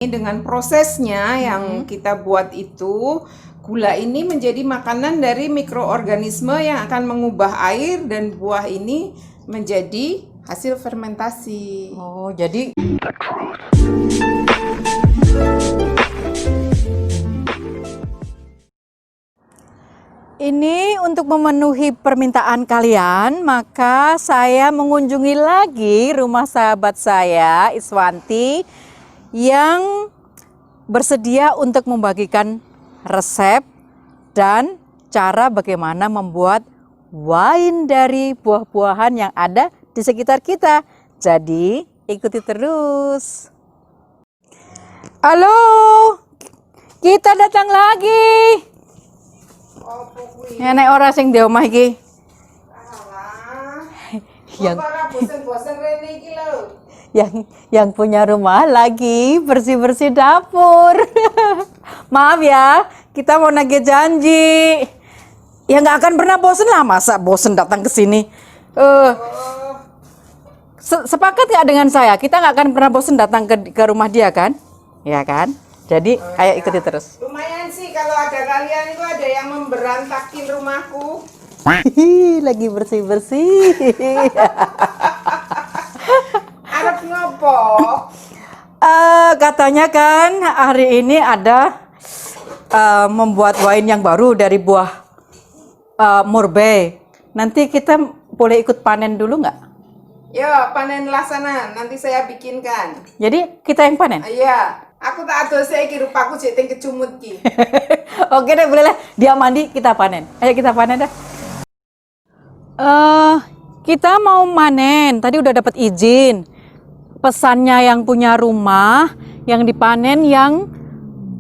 Dengan prosesnya yang kita buat itu, gula ini menjadi makanan dari mikroorganisme yang akan mengubah air dan buah ini menjadi hasil fermentasi. Oh, jadi ini untuk memenuhi permintaan kalian, maka saya mengunjungi lagi rumah sahabat saya, Iswanti, yang bersedia untuk membagikan resep dan cara bagaimana membuat wine dari buah-buahan yang ada di sekitar kita. Jadi ikuti terus. Halo, kita datang lagi. Nenek ora sing di omah iki. Yang punya rumah lagi bersih-bersih dapur. Maaf ya, kita mau nagih janji. Ya nggak akan pernah bosen lah, masa bosen datang ke sini. Sepakat nggak dengan saya? Kita nggak akan pernah bosen datang ke rumah dia kan? Ya kan? Jadi ayo ikuti terus. Lumayan sih kalau ada kalian itu ada yang memberantakin rumahku. Lagi bersih-bersih. Arep ngopo? Katanya kan hari ini ada membuat wine yang baru dari buah murbei. Nanti kita boleh ikut panen dulu nggak? Ya, panenlah sana. Nanti saya bikinkan. Jadi kita yang panen? Iya, aku tak ada saya kira rupaku jadi kecumut ki. Oke deh, boleh lah. Dia mandi, kita panen. Ayo kita panen dah. Kita mau manen. Tadi udah dapat izin. Pesannya yang punya rumah, yang dipanen yang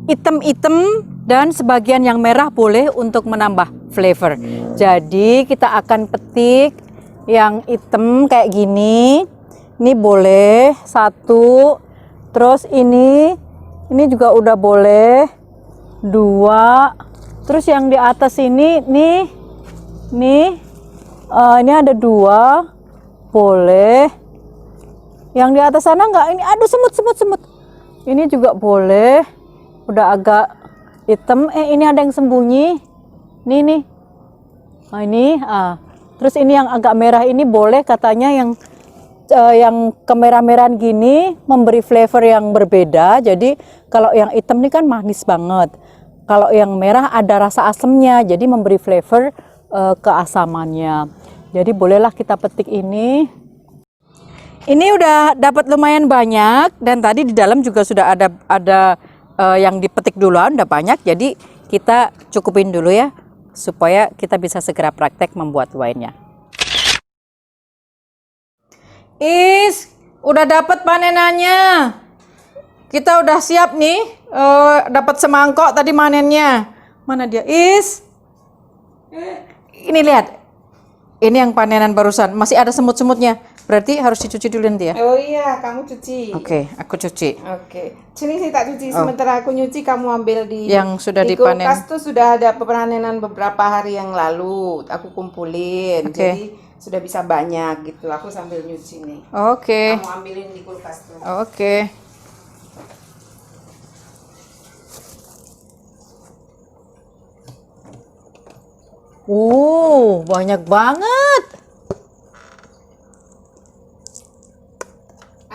hitam-hitam dan sebagian yang merah boleh untuk menambah flavor. Jadi kita akan petik yang hitam kayak gini. Ini boleh satu. Terus ini juga udah boleh dua. Terus yang di atas ini nih ini ada dua boleh. Yang di atas sana enggak, ini aduh semut. Ini juga boleh, udah agak hitam. Ini ada yang sembunyi. Nih. Nah, ini terus ini yang agak merah ini boleh, katanya yang kemerah-merahan gini memberi flavor yang berbeda. Jadi kalau yang hitam ini kan manis banget. Kalau yang merah ada rasa asamnya, jadi memberi flavor keasamannya. Jadi bolehlah kita petik ini. Ini udah dapat lumayan banyak dan tadi di dalam juga sudah ada yang dipetik duluan, udah banyak. Jadi kita cukupin dulu ya supaya kita bisa segera praktek membuat wine-nya. Udah dapat panenannya. Kita udah siap nih, dapat semangkok tadi manennya. Mana dia? Ini lihat. Ini yang panenan barusan, masih ada semut-semutnya. Berarti harus dicuci dulu nanti ya? Oh iya, kamu cuci. Oke, aku cuci. Oke. Sini sih tak cuci. Sementara aku nyuci, kamu ambil yang sudah di dipanen. kulkas tuh sudah ada panenan beberapa hari yang lalu. Aku kumpulin. Jadi sudah bisa banyak gitu. Aku sambil nyuci nih. Oke. Kamu ambilin di kulkas tuh. Oke. Banyak banget.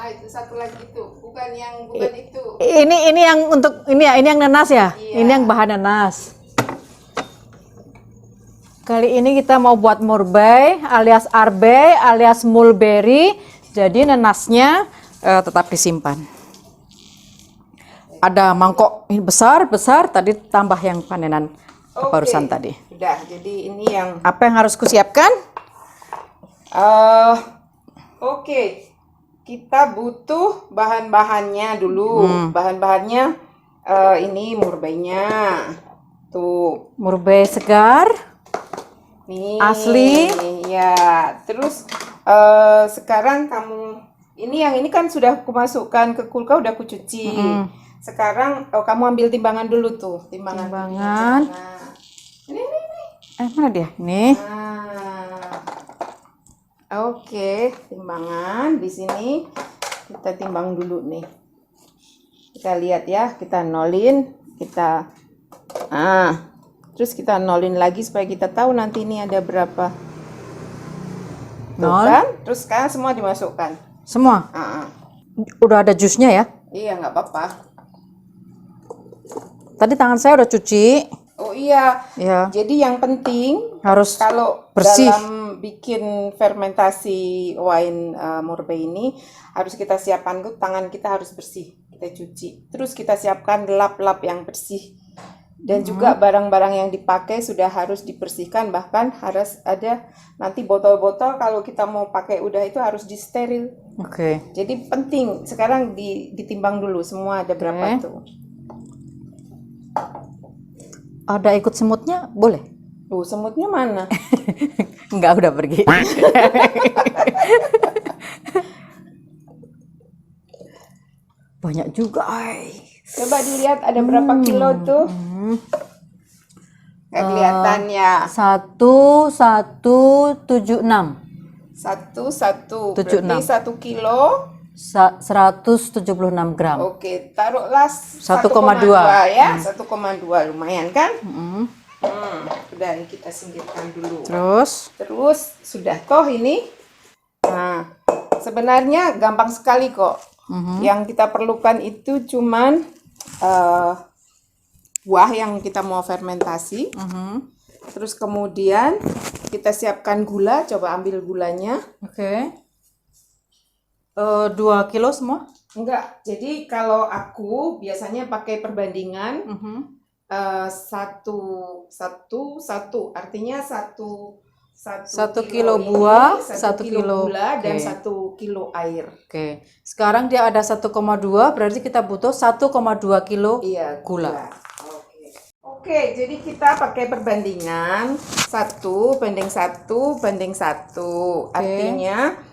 Itu satu lagi itu, bukan itu. Ini yang untuk ini yang nanas ya? Iya. Ini yang bahan nanas. Kali ini kita mau buat murbei alias arbei alias mulberry. Jadi nanasnya tetap disimpan. Ada mangkok ini besar tadi tambah yang panenan barusan tadi. Udah, jadi ini yang apa yang harus kusiapkan? Oke. Kita butuh bahan-bahannya dulu. Bahan-bahannya ini murbeinya. Tuh, murbei segar. Nih, asli. Ya, terus sekarang kamu ini kan sudah aku masukkan ke kulkas, udah aku cuci. Sekarang kamu ambil timbangan dulu tuh, timbangan. Ini. Mana dia? Nih. Oke, timbangan di sini kita timbang dulu nih. Kita lihat ya, kita nolin, terus kita nolin lagi supaya kita tahu nanti ini ada berapa. Tuh Nol. kan? Terus sekarang semua dimasukkan. Semua? Ah, Udah ada jusnya ya? iya, nggak apa-apa. Tadi tangan saya udah cuci. Oh iya, Ya. jadi yang penting Harus kalau bersih. dalam bikin fermentasi wine Mourbet ini harus kita siapkan tuh tangan kita harus bersih, kita cuci. Terus kita siapkan lap-lap yang bersih. Dan juga barang-barang yang dipakai sudah harus dibersihkan, bahkan harus ada nanti botol-botol kalau kita mau pakai udah itu harus disteril. Oke. Jadi penting sekarang ditimbang dulu semua ada berapa tuh. Ada ikut semutnya? Boleh? Semutnya mana? Enggak, udah pergi. Banyak juga, ay. Coba dilihat ada berapa kilo tuh. Nggak kelihatan ya. 1176. 1 berarti 1 kilo. 176 gram. Oke, taruhlah 1,2 ya. 1,2 lumayan kan? Udah ini kita singkirkan dulu. Terus sudah toh ini. Nah, sebenarnya gampang sekali kok. Yang kita perlukan itu cuman buah yang kita mau fermentasi. Terus kemudian kita siapkan gula, coba ambil gulanya. Oke. 2 kilo semua? Enggak, jadi kalau aku biasanya pakai perbandingan 1 artinya 1 kilo ini, buah, 1 1 kilo gula dan oke. 1 kilo air. Oke. Sekarang dia ada 1,2, berarti kita butuh 1,2 kilo Iya, gula. Oke, jadi kita pakai perbandingan 1 banding 1 banding 1. Artinya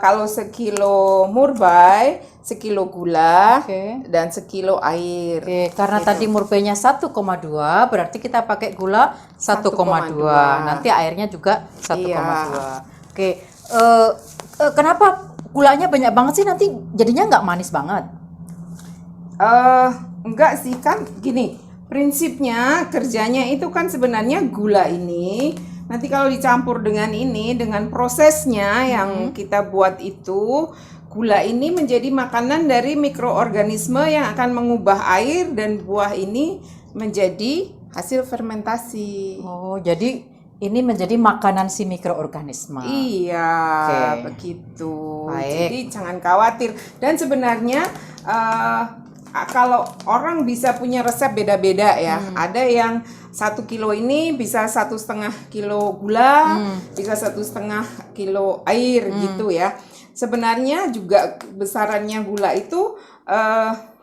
kalau sekilo Mourbet, sekilo gula dan sekilo air. Oke, karena tadi Mourbetnya 1,2, berarti kita pakai gula 1,2. Nanti airnya juga 1,2. Oke, kenapa gulanya banyak banget sih? Nanti jadinya nggak manis banget? Enggak sih, kan gini. Prinsipnya kerjanya itu kan sebenarnya gula ini nanti kalau dicampur dengan ini, dengan prosesnya yang kita buat itu, gula ini menjadi makanan dari mikroorganisme yang akan mengubah air dan buah ini menjadi hasil fermentasi. Oh, jadi ini menjadi makanan si mikroorganisme. Iya, begitu. Baik. Jadi jangan khawatir. Dan sebenarnya kalau orang bisa punya resep beda-beda ya. Ada yang 1 kilo ini bisa 1,5 kilo gula, bisa 1,5 kilo air gitu ya. Sebenarnya juga besarannya gula itu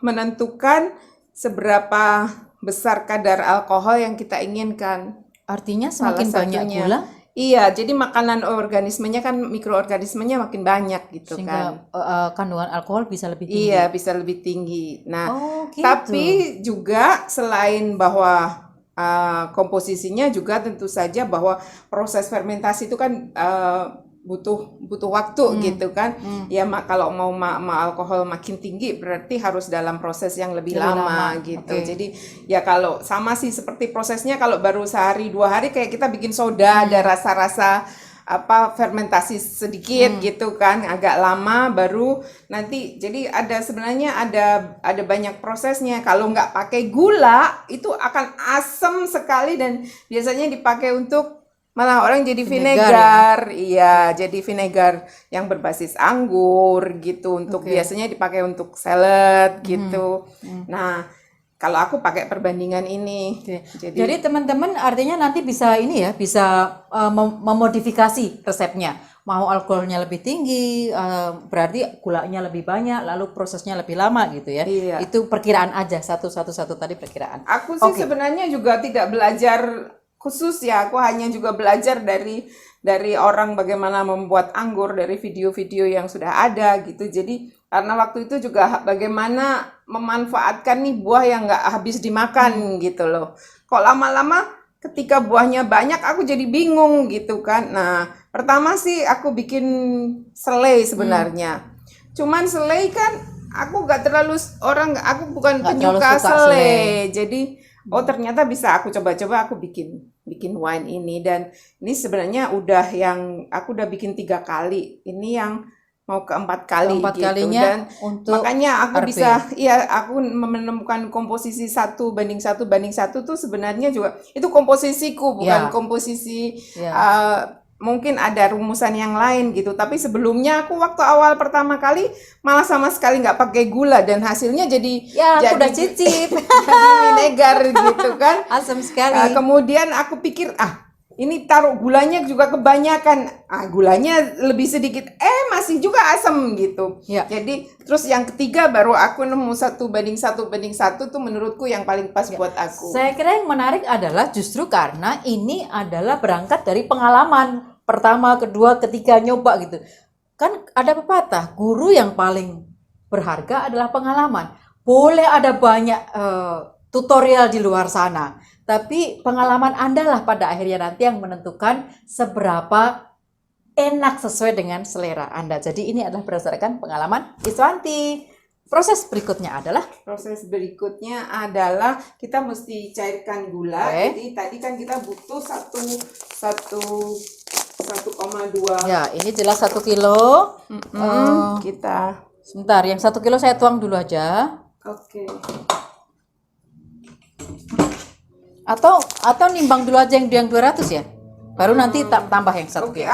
menentukan seberapa besar kadar alkohol yang kita inginkan. Artinya semakin banyak gula, iya, jadi makanan organismenya kan mikroorganismenya makin banyak gitu sehingga kan. kandungan alkohol bisa lebih tinggi. Iya, bisa lebih tinggi. Nah, Oh, gitu. tapi juga selain bahwa komposisinya juga tentu saja bahwa proses fermentasi itu kan butuh waktu gitu kan. Ya kalau mau alkohol makin tinggi berarti harus dalam proses yang lebih lama gitu. Jadi ya kalau sama sih seperti prosesnya kalau baru sehari 2 hari kayak kita bikin soda ada rasa-rasa fermentasi sedikit gitu kan, agak lama baru nanti. Jadi sebenarnya ada banyak prosesnya. Kalau nggak pakai gula itu akan asam sekali dan biasanya dipakai untuk malah orang jadi vinegar. Iya, jadi vinegar yang berbasis anggur gitu untuk biasanya dipakai untuk salad gitu. Nah, kalau aku pakai perbandingan ini. Jadi teman-teman artinya nanti bisa ini ya, bisa memodifikasi resepnya. Mau alkoholnya lebih tinggi, berarti gulanya lebih banyak, lalu prosesnya lebih lama gitu ya. Iya. Itu perkiraan aja, satu tadi perkiraan. Aku sih sebenarnya juga tidak belajar khusus ya, aku hanya juga belajar dari orang bagaimana membuat anggur dari video-video yang sudah ada gitu. Jadi karena waktu itu juga bagaimana memanfaatkan nih buah yang nggak habis dimakan gitu loh. Kok lama-lama ketika buahnya banyak aku jadi bingung gitu kan. Nah, pertama sih aku bikin selai sebenarnya. Cuman selai kan aku nggak terlalu aku bukan Nggak terlalu penyuka suka selai. Jadi ternyata bisa aku coba-coba, aku bikin wine ini. Dan ini sebenarnya aku udah bikin 3 kali. Ini yang mau keempat kali Keempat gitu. kalinya Dan untuk makanya aku RP. aku menemukan komposisi 1:1 tuh sebenarnya juga itu komposisiku, bukan Ya. komposisi Ya. mungkin ada rumusan yang lain gitu. Tapi sebelumnya aku waktu awal pertama kali malah sama sekali nggak pakai gula dan hasilnya jadi Ya, aku udah cicip. jadi vinegar gitu kan. Asam sekali. Kemudian aku pikir ini taruh gulanya juga kebanyakan. Gulanya lebih sedikit. Masih juga asam gitu. Ya. Jadi terus yang ketiga baru aku nemu 1:1 tuh menurutku yang paling pas buat aku. Saya kira yang menarik adalah justru karena ini adalah berangkat dari pengalaman. Pertama, kedua, ketiga nyoba gitu. Kan ada pepatah, guru yang paling berharga adalah pengalaman. Boleh ada banyak tutorial di luar sana, tapi pengalaman Anda lah pada akhirnya nanti yang menentukan seberapa enak sesuai dengan selera Anda. Jadi ini adalah berdasarkan pengalaman Iswanti. Proses berikutnya adalah kita mesti cairkan gula. Oke. Jadi tadi kan kita butuh 1,2. ya, ini jelas 1 kilo. Kita Sebentar, yang 1 kilo saya tuang dulu aja. oke. Atau nimbang dulu aja yang 200 ya. Baru nanti tambah yang 1 Oke, kilo.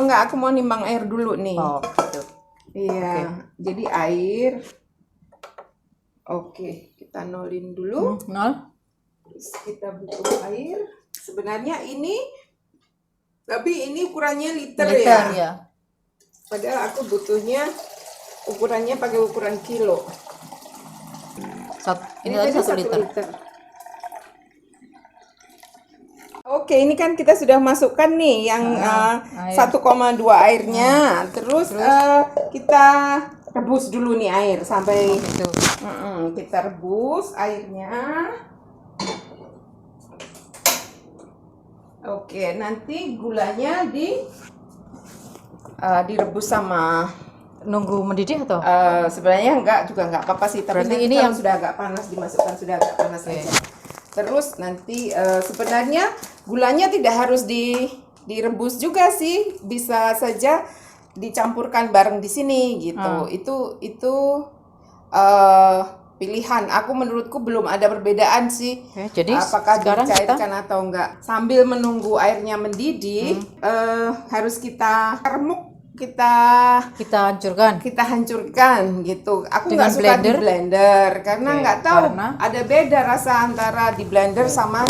aku mau nimbang air dulu nih. Oh, gitu. Iya. Jadi air. Oke, kita nolin dulu. 0. Terus kita butuh air. Sebenarnya tapi ini ukurannya liter ya. Padahal aku butuhnya ukurannya pakai ukuran kilo. Ini tadi 1 liter. Oke, ini kan kita sudah masukkan nih yang air. 1,2 airnya. Terus kita rebus dulu nih air sampai Gitu. kita rebus airnya. Oke, nanti gulanya direbus sama Nunggu mendidih atau? sebenarnya nggak apa-apa sih, tapi Berarti nanti ini kalau yang sudah agak panas dimasukkan sudah agak panas aja. Terus nanti sebenarnya gulanya tidak harus direbus juga sih, bisa saja dicampurkan bareng di sini gitu. Itu pilihan. Menurutku belum ada perbedaan sih. Jadi apakah sekarang dicairkan atau enggak. Sambil menunggu airnya mendidih, harus kita remuk, kita hancurkan gitu. Aku nggak suka di blender karena nggak tahu ada beda rasa antara di blender sama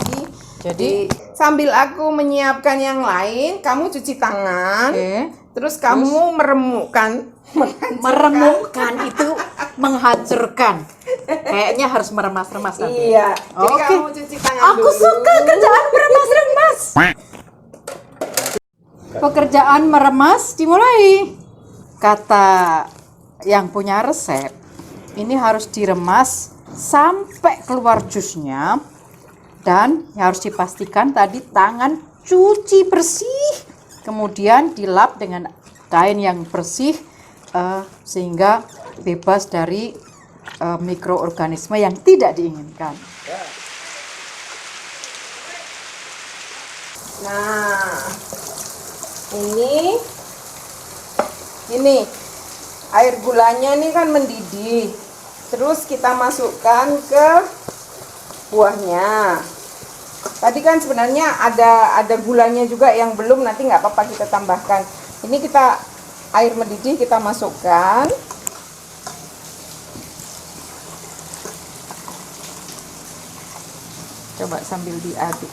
sambil aku menyiapkan yang lain, kamu cuci tangan, terus kamu meremukkan itu menghancurkan. Kayaknya harus meremas-remas nanti. Iya. Jadi kamu cuci tangan dulu. Aku suka kerjaan meremas-remas. Pekerjaan meremas dimulai. Kata yang punya resep, ini harus diremas sampai keluar jusnya dan harus dipastikan tadi tangan cuci bersih, kemudian dilap dengan kain yang bersih sehingga bebas dari mikroorganisme yang tidak diinginkan. Nah, ini air gulanya ini kan mendidih. Terus kita masukkan ke buahnya. Tadi kan sebenarnya ada gulanya juga yang belum, nanti nggak apa-apa kita tambahkan. Ini air mendidih kita masukkan. Coba sambil diaduk.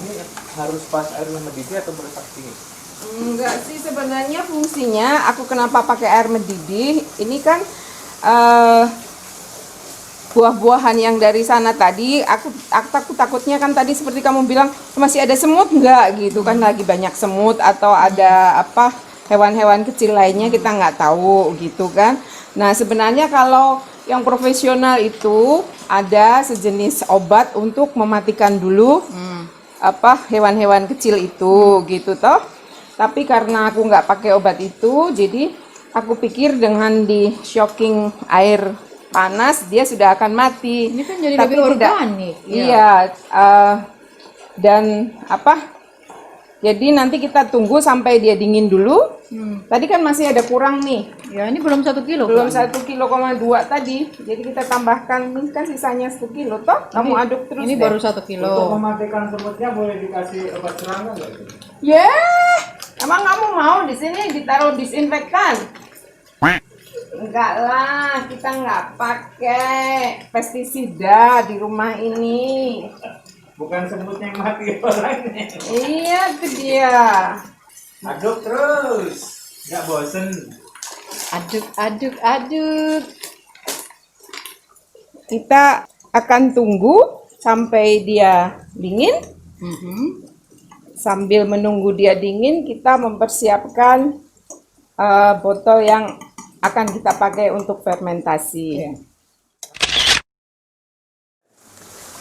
Ini harus pas air mendidih atau meresap dingin? Enggak sih, sebenarnya fungsinya aku kenapa pakai air mendidih. Ini kan buah-buahan yang dari sana tadi, aku takutnya kan tadi seperti kamu bilang masih ada semut enggak gitu kan, lagi banyak semut atau ada hewan-hewan kecil lainnya kita nggak tahu gitu kan. Nah, sebenarnya kalau yang profesional itu ada sejenis obat untuk mematikan dulu hewan-hewan kecil itu gitu toh. Tapi karena aku nggak pakai obat itu, jadi Aku pikir dengan di shocking air panas dia sudah akan mati. Ini kan jadi Tapi lebih tidak. organik. Iya, dan apa? Jadi nanti kita tunggu sampai dia dingin dulu. Tadi kan masih ada kurang nih. Ya, ini belum 1 kilo. Belum Kak. 1,2 kilo tadi. Jadi kita tambahkan, ini kan sisanya 1 kilo toh. Kamu aduk terus Ini deh. baru 1 kilo. Untuk mematikan semutnya boleh dikasih obat serangga nggak itu? Emang kamu mau di sini ditaruh disinfektan? Enggak lah, kita nggak pakai pestisida di rumah ini. Bukan semutnya yang mati orangnya. Iya, itu dia. Aduk terus, nggak bosen. Aduk. Kita akan tunggu sampai dia dingin. Sambil menunggu dia dingin, kita mempersiapkan botol yang akan kita pakai untuk fermentasi.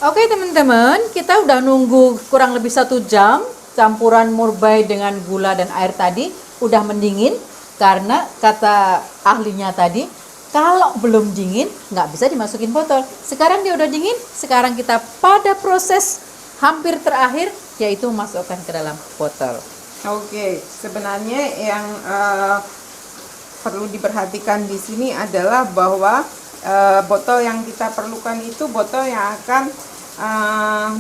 Oke teman-teman, kita udah nunggu kurang lebih 1 jam. Campuran murbei dengan gula dan air tadi udah mendingin. Karena kata ahlinya tadi, kalau belum dingin nggak bisa dimasukin botol. Sekarang dia udah dingin, sekarang kita pada proses hampir terakhir, yaitu masukkan ke dalam botol. Oke, sebenarnya yang perlu diperhatikan di sini adalah bahwa botol yang kita perlukan itu botol yang akan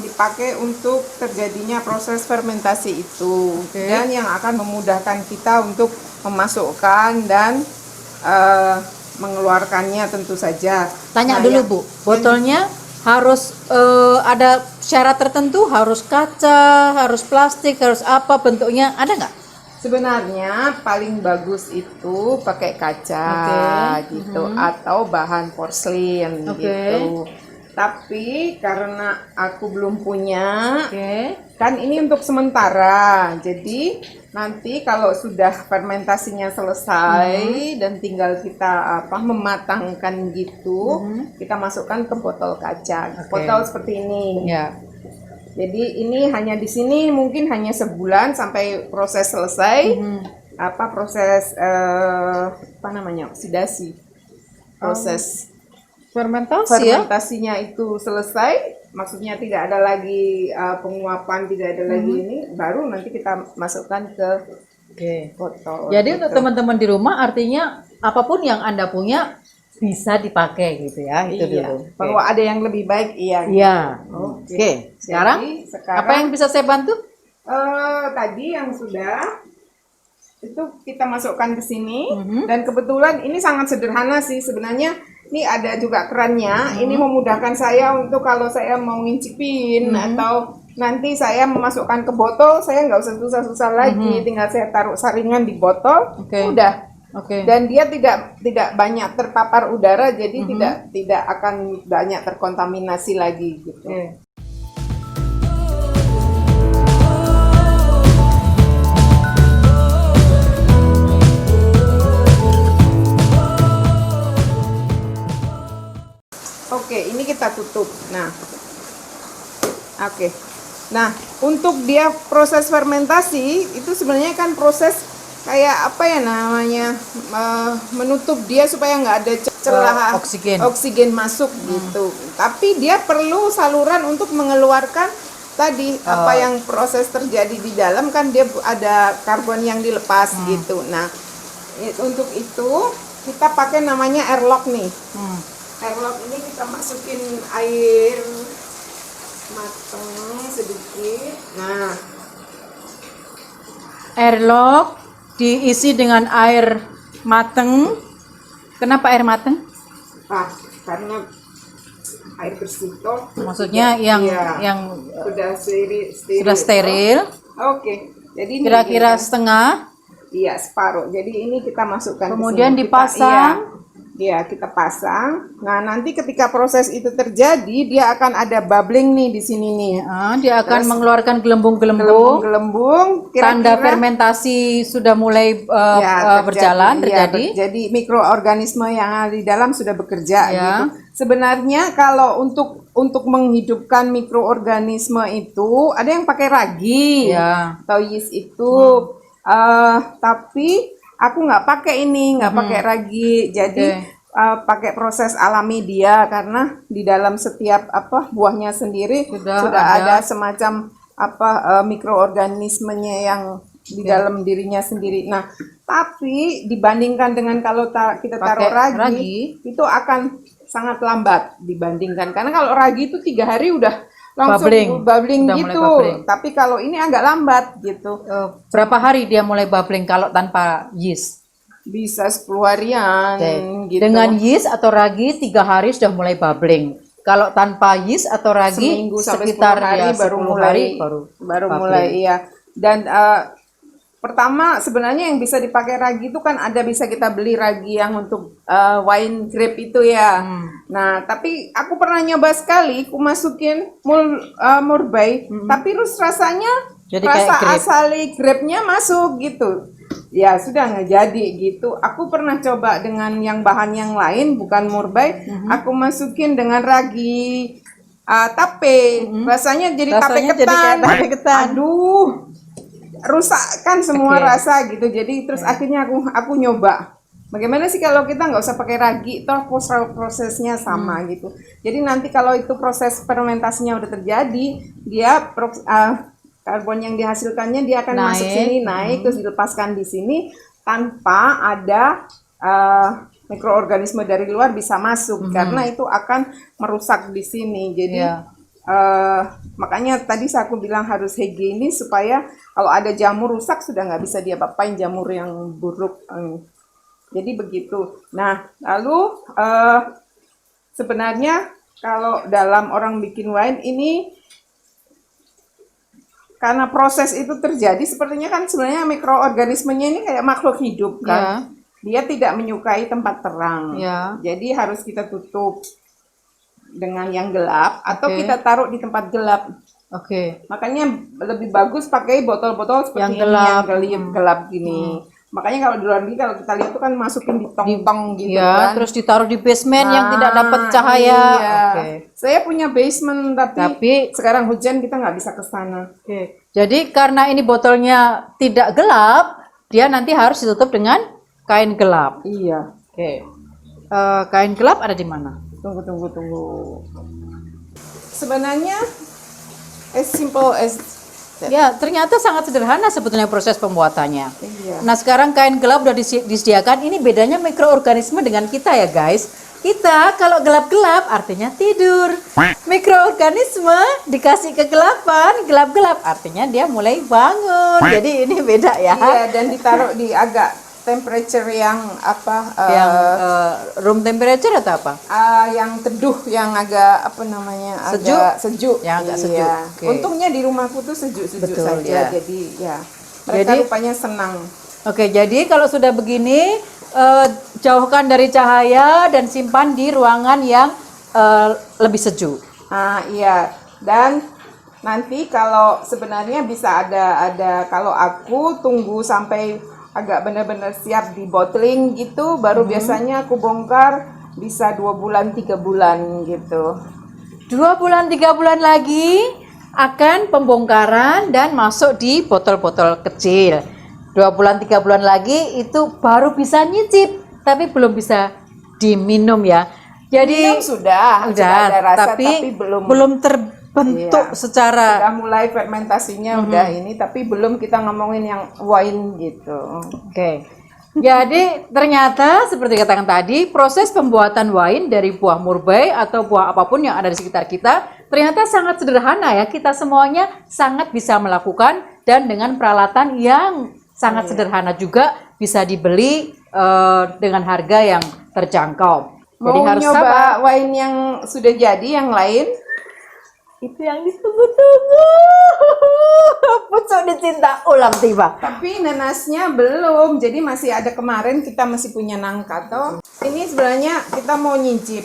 dipakai untuk terjadinya proses fermentasi itu, dan yang akan memudahkan kita untuk memasukkan dan mengeluarkannya tentu saja. Tanya Nah, dulu Bu, botolnya harus ada syarat tertentu, harus kaca, harus plastik, harus apa bentuknya, ada nggak? Sebenarnya paling bagus itu pakai kaca gitu, atau bahan porselin gitu. Tapi karena aku belum punya, kan ini untuk sementara. Jadi nanti kalau sudah fermentasinya selesai dan tinggal kita mematangkan gitu, kita masukkan ke botol kaca. Botol seperti ini. Ya. Jadi ini hanya di sini mungkin hanya sebulan sampai proses selesai. Proses oksidasi. Proses fermentasinya itu selesai, maksudnya tidak ada lagi penguapan, tidak ada lagi ini, baru nanti kita masukkan ke botol. Jadi untuk teman-teman di rumah artinya apapun yang Anda punya bisa dipakai gitu ya, itu dulu. Bahwa ada yang lebih baik, iya. Iya. Oke. Sekarang apa yang bisa saya bantu? Tadi yang sudah itu kita masukkan ke sini, dan kebetulan ini sangat sederhana sih sebenarnya. Ini ada juga kerannya. Ini memudahkan saya untuk kalau saya mau ngincipin atau nanti saya memasukkan ke botol, saya nggak usah susah-susah lagi. Tinggal saya taruh saringan di botol, udah. Dan dia tidak banyak terpapar udara, jadi tidak akan banyak terkontaminasi lagi gitu. Oke, ini kita tutup. Nah, untuk dia proses fermentasi itu sebenarnya kan proses kayak apa ya namanya, menutup dia supaya nggak ada celah oksigen masuk gitu. Tapi dia perlu saluran untuk mengeluarkan tadi apa yang proses terjadi di dalam, kan dia ada karbon yang dilepas gitu. Nah, untuk itu kita pakai namanya airlock nih. Airlock ini kita masukin air matang sedikit. Nah, airlock diisi dengan air mateng. Kenapa air mateng? Karena air bersih toh. Maksudnya yang sudah steril. Oke. Jadi kira-kira setengah. Iya, separuh. Jadi ini kita masukkan kemudian ke sini. Dipasang. Kita pasang. Nah, nanti ketika proses itu terjadi, dia akan ada bubbling nih di sini nih. Dia akan mengeluarkan gelembung-gelembung. Tanda fermentasi sudah mulai berjalan, terjadi. Jadi mikroorganisme yang ada di dalam sudah bekerja gitu. Sebenarnya kalau untuk menghidupkan mikroorganisme itu ada yang pakai ragi atau yeast itu, tapi aku nggak pakai ini, nggak pakai ragi. Jadi pakai proses alami dia karena di dalam setiap buahnya sendiri Sudah ada semacam mikroorganismenya yang di dalam dirinya sendiri. Nah, tapi dibandingkan dengan kalau kita taruh Pakai ragi, ragi, itu akan sangat lambat dibandingkan. Karena kalau ragi itu 3 hari udah langsung bubbling Udah mulai gitu. bubbling. Tapi kalau ini agak lambat gitu. Berapa hari dia mulai bubbling kalau tanpa yeast? Bisa 10 harian gitu. Dengan yeast atau ragi 3 hari sudah mulai bubbling. Kalau tanpa yeast atau ragi seminggu sampai sekitar 10 hari ya, baru 10 mulai hari baru bubbling. mulai iya. Dan pertama sebenarnya yang bisa dipakai ragi itu kan bisa kita beli ragi yang untuk wine grape itu ya. Nah, tapi aku pernah nyoba sekali, aku masukin murbei, tapi terus rasanya Jadi kayak rasa grape. asali grape-nya masuk gitu. Ya sudah nggak jadi gitu. Aku pernah coba dengan yang bahan yang lain bukan murbei, aku masukin dengan ragi tape, rasanya jadi tape Rasanya jadi kayak ketan. tape ketan. Aduh, rusak kan semua Oke. rasa gitu. Jadi terus akhirnya aku nyoba. Bagaimana sih kalau kita nggak usah pakai ragi, toh prosesnya sama gitu. Jadi nanti kalau itu proses fermentasinya udah terjadi, dia karbon yang dihasilkannya dia akan masuk sini naik terus dilepaskan di sini tanpa ada mikroorganisme dari luar bisa masuk karena itu akan merusak di sini. Jadi makanya tadi aku bilang harus higienis supaya kalau ada jamur rusak sudah nggak bisa diapa-apain jamur yang buruk. Jadi begitu. Nah, lalu sebenarnya kalau dalam orang bikin wine ini karena proses itu terjadi sepertinya kan sebenarnya mikroorganismenya ini kayak makhluk hidup kan. Dia tidak menyukai tempat terang. Jadi harus kita tutup dengan yang gelap atau kita taruh di tempat gelap. Makanya lebih bagus pakai botol-botol seperti yang gelap gini. Makanya kalau di luar negeri kalau kita lihat itu kan masukin di tong-tong gitu kan. Terus ditaruh di basement yang tidak dapat cahaya. Saya punya basement tapi sekarang hujan kita nggak bisa ke sana. Jadi karena ini botolnya tidak gelap, dia nanti harus ditutup dengan kain gelap. Iya. Kain gelap ada di mana? Tunggu. Sebenarnya as simple as Ya, ternyata sangat sederhana sebetulnya proses pembuatannya. Iya. Nah, sekarang kain gelap udah disediakan. Ini bedanya mikroorganisme dengan kita ya, guys. Kita kalau gelap-gelap artinya tidur. Mikroorganisme dikasih kegelapan, gelap-gelap artinya dia mulai bangun. Jadi ini beda ya. Iya, dan ditaruh di agak temperature yang Yang room temperature atau apa? yang teduh, yang agak Sejuk? agak sejuk. Yang agak Iya. sejuk. Oke. Untungnya di rumahku tuh sejuk-sejuk Betul, saja. ya. Jadi ya mereka Jadi- rupanya senang. Oke, jadi kalau sudah begini, jauhkan dari cahaya dan simpan di ruangan yang lebih sejuk. Iya. Dan nanti kalau sebenarnya bisa ada kalau aku tunggu sampai agak benar-benar siap di bottling gitu, baru biasanya aku bongkar bisa 2 bulan 3 bulan gitu. 2 bulan 3 bulan lagi akan pembongkaran dan masuk di botol-botol kecil. 2 bulan 3 bulan lagi itu baru bisa nyicip, tapi belum bisa diminum ya. Jadi Minum sudah ada rasa tapi belum terbentuk secara sudah mulai fermentasinya udah ini, tapi belum kita ngomongin yang wine gitu. Oke. Jadi ternyata seperti katakan tadi, proses pembuatan wine dari buah murbei atau buah apapun yang ada di sekitar kita ternyata sangat sederhana ya. Kita semuanya sangat bisa melakukan dan dengan peralatan yang sangat sederhana juga bisa dibeli dengan harga yang terjangkau. Jadi Mau harus nyoba sabar. wine yang sudah jadi yang lain? Itu yang ditunggu-tunggu. Pucuk dicinta ulang tiba. Tapi nanasnya belum, jadi masih ada kemarin kita masih punya nangka toh. Ini sebenarnya kita mau nyicip.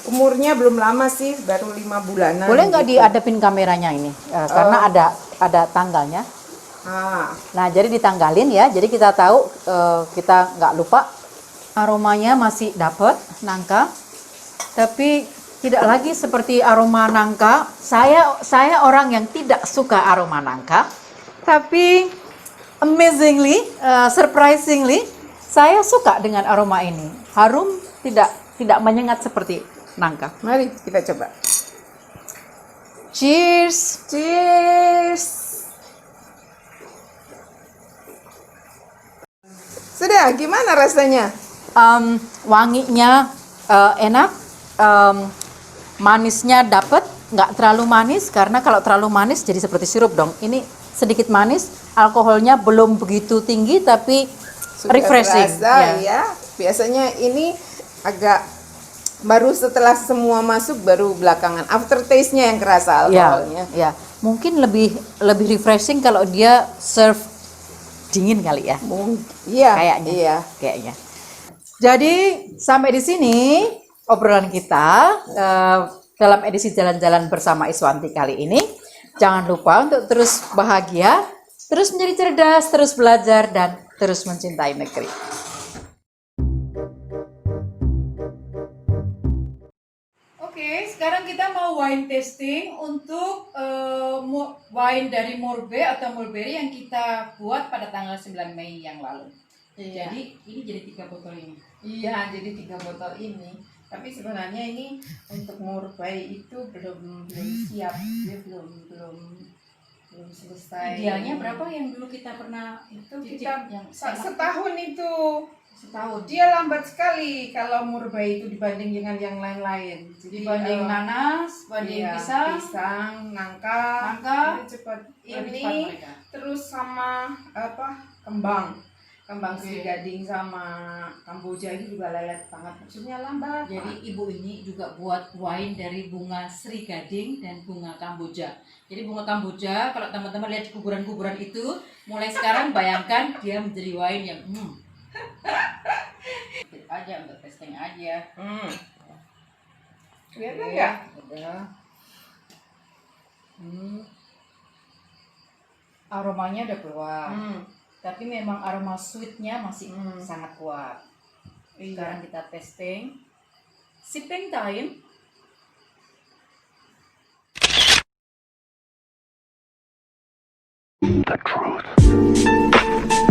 Umurnya belum lama sih, baru 5 bulanan. Boleh nggak diadepin kameranya ini? Karena ada tanggalnya. Nah, jadi ditanggalin ya. Jadi kita tahu kita nggak lupa aromanya masih dapat nangka. Tapi tidak lagi seperti aroma nangka. Saya orang yang tidak suka aroma nangka. Tapi amazingly, surprisingly, Saya suka dengan aroma ini. Harum, tidak menyengat seperti nangka. Mari kita coba. Cheers. Cheers. Sudah, gimana rasanya? Wanginya enak, manisnya dapet, nggak terlalu manis karena kalau terlalu manis jadi seperti sirup dong. Ini sedikit manis, alkoholnya belum begitu tinggi tapi Sudah refreshing. terasa, ya. Biasanya ini agak baru setelah semua masuk, baru belakangan aftertaste-nya yang kerasa alkoholnya. Ya. Mungkin lebih refreshing kalau dia serve dingin kali ya. Iya, Kayaknya. Iya. Kayaknya. Jadi sampai di sini obrolan kita dalam edisi jalan-jalan bersama Iswanti kali ini. Jangan lupa untuk terus bahagia, terus menjadi cerdas, terus belajar dan terus mencintai negeri. Oke, sekarang kita mau wine tasting untuk wine dari Morbe atau Mulberry yang kita buat pada tanggal 9 Mei yang lalu. Iya. Jadi ini jadi 3 botol ini. Iya, jadi 3 botol ini. Tapi sebenarnya ini untuk Morbai itu belum siap, dia belum selesai. Idealnya berapa yang dulu kita pernah Itu cicip kita yang setahun itu. setahun. Dia lambat sekali kalau Morbai itu dibanding dengan yang lain-lain. Jadi Dibanding nanas, banding iya, pisang, nangka, nangka, itu cepat. lebih cepat Ini mereka. terus sama kembang Oke. Sri Gading sama Kamboja itu juga lelet banget, maksudnya lambat. Jadi ibu ini juga buat wine dari bunga Sri Gading dan bunga Kamboja. Jadi bunga Kamboja kalau teman-teman lihat di kuburan-kuburan itu, mulai sekarang bayangkan dia menjadi wine yang aja untuk testing aja. Kelihatan Oke, nggak? udah. Aromanya udah keluar. Tapi memang aroma sweetnya masih sangat kuat. Sekarang kita testing. Sipping time. The truth.